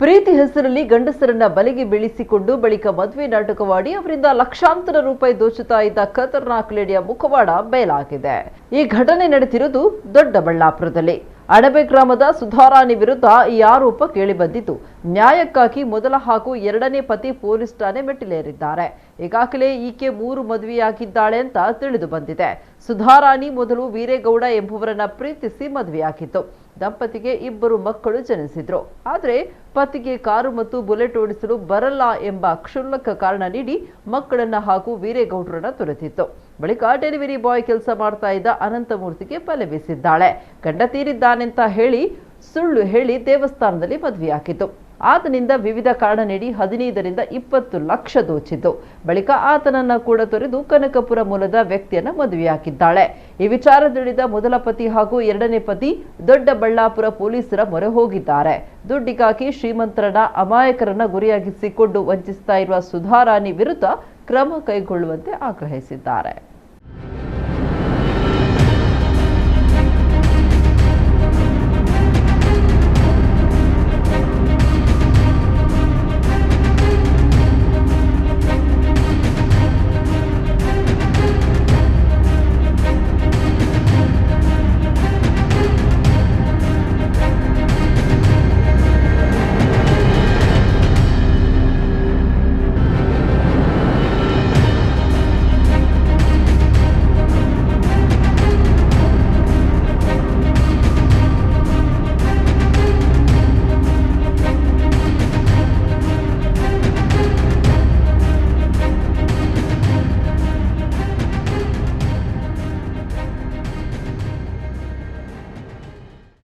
ಪ್ರೀತಿ ಹೆಸರಲ್ಲಿ ಗಂಡಸರನ್ನ ಬಲೆಗೆ ಬೀಳಿಸಿಕೊಂಡು ಬಳಿಕ ಮದುವೆ ನಾಟಕವಾಡಿ ಅವರಿಂದ ಲಕ್ಷಾಂತರ ರೂಪಾಯಿ ದೋಚುತ್ತಾ ಇದ್ದ ಖತರ್ನಾಕ್ ಲೇಡಿಯ ಮುಖವಾಡ ಬಯಲಾಗಿದೆ. ಈ ಘಟನೆ ನಡೆದಿರುವುದು ದೊಡ್ಡಬಳ್ಳಾಪುರದಲ್ಲಿ. ಅಣಬೆ ಗ್ರಾಮದ ಸುಧಾರಾಣಿ ವಿರುದ್ಧ ಈ ಆರೋಪ ಕೇಳಿಬಂದಿದ್ದು, ನ್ಯಾಯಕ್ಕಾಗಿ ಮೊದಲ ಹಾಗೂ ಎರಡನೇ ಪತಿ ಪೊಲೀಸ್ ಠಾಣೆ ಮೆಟ್ಟಿಲೇರಿದ್ದಾರೆ. ಈಗಾಗಲೇ ಈಕೆ 3 ಮದುವೆಯಾಗಿದ್ದಾಳೆ ಅಂತ ತಿಳಿದು ಬಂದಿದೆ. ಸುಧಾರಾಣಿ ಮೊದಲು ವೀರೇಗೌಡ ಎಂಬುವರನ್ನ ಪ್ರೀತಿಸಿ ಮದುವೆಯಾಗಿತ್ತು. ದಂಪತಿಗೆ 2 ಮಕ್ಕಳು ಜನಿಸಿದ್ರು. ಆದರೆ ಪತಿಗೆ ಕಾರು ಮತ್ತು ಬುಲೆಟ್ ಓಡಿಸಲು ಬರಲ್ಲ ಎಂಬ ಕ್ಷುಲ್ಲಕ ಕಾರಣ ನೀಡಿ ಮಕ್ಕಳನ್ನ ಹಾಗೂ ವೀರೇಗೌಡರನ್ನ ತೊರೆದಿತ್ತು. ಬಳಿಕ ಡೆಲಿವರಿ ಬಾಯ್ ಕೆಲಸ ಮಾಡ್ತಾ ಇದ್ದ ಅನಂತಮೂರ್ತಿಗೆ ಬಲೆ ಬೀಸಿದ್ದಾಳೆ. ಗಂಡ ತೀರಿದ್ದಾನೆಂತ ಹೇಳಿ ಸುಳ್ಳು ಹೇಳಿ ದೇವಸ್ಥಾನದಲ್ಲಿ ಮದುವೆಯಾಗಿತ್ತು. ಆತನಿಂದ ವಿವಿಧ ಕಾರಣ ನೀಡಿ 15ರಿಂದ 20 ಲಕ್ಷ ದೋಚಿದ್ದು. ಬಳಿಕ ಆತನನ್ನ ಕೂಡ ತೊರೆದು ಕನಕಪುರ ಮೂಲದ ವ್ಯಕ್ತಿಯನ್ನ ಮದುವೆಯಾಗಿದ್ದಾಳೆ. ಈ ವಿಚಾರ ತಿಳಿದ ಮೊದಲ ಪತಿ ಹಾಗೂ ಎರಡನೇ ಪತಿ ದೊಡ್ಡಬಳ್ಳಾಪುರ ಪೊಲೀಸರ ಮೊರೆ ಹೋಗಿದ್ದಾರೆ. ದುಡ್ಡಿಗಾಗಿ ಶ್ರೀಮಂತರನ್ನ ಅಮಾಯಕರನ್ನ ಗುರಿಯಾಗಿಸಿಕೊಂಡು ವಂಚಿಸ್ತಾ ಇರುವ ಸುಧಾರಾಣಿ ವಿರುದ್ಧ ಕ್ರಮ ಕೈಗೊಳ್ಳುವಂತೆ ಆಗ್ರಹಿಸಿದ್ದಾರೆ.